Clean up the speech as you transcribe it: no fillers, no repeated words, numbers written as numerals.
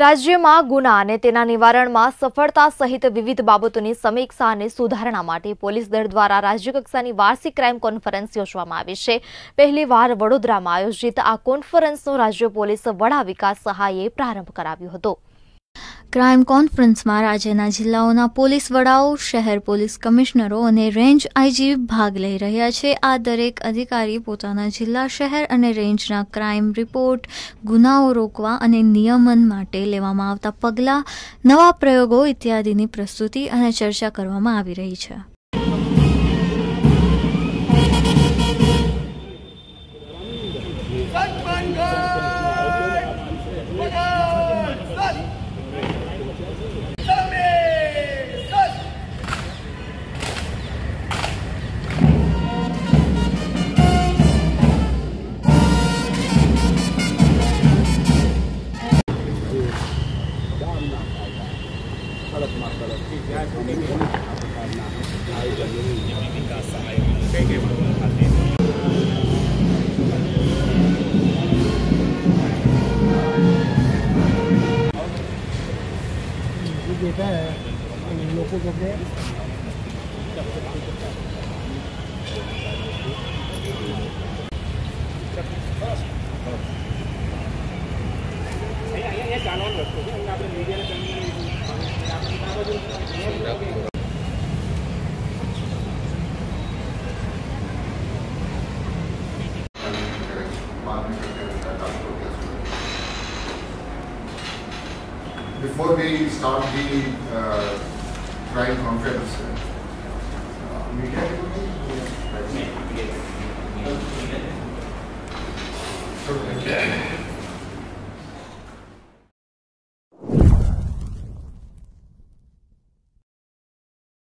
રાજ્યમાં ગુના અને તેના નિવારણમાં સફળતા સહિત વિવિધ બાબતોની સમીક્ષા અને સુધારણા માટે પોલીસ દળ દ્વારા રાજ્યકક્ષાની વાર્ષિક ક્રાઇમ કોન્ફરન્સ યોજવામાં આવી છે। પહેલીવાર વડોદરામાં આયોજિત આ કોન્ફરન્સનો રાજ્ય પોલીસ વડા વિકાસ સહાયે પ્રારંભ કરાવ્યો હતો। ક્રાઇમ કોન્ફરન્સમાં રાજ્યના જિલ્લાઓના પોલીસ વડાઓ, શહેર પોલીસ કમિશનરો અને રેન્જ આઈજી ભાગ લઈ રહ્યા છે। આ દરેક અધિકારી પોતાના જિલ્લા, શહેર અને રેન્જના ક્રાઇમ રિપોર્ટ, ગુનાઓ રોકવા અને નિયમન માટે લેવામાં આવતા પગલાં, નવા પ્રયોગો ઇત્યાદિની પ્રસ્તુતિ અને ચર્ચા કરવામાં આવી રહી છે। देखा है लोगों को Before we start the crime conference, media so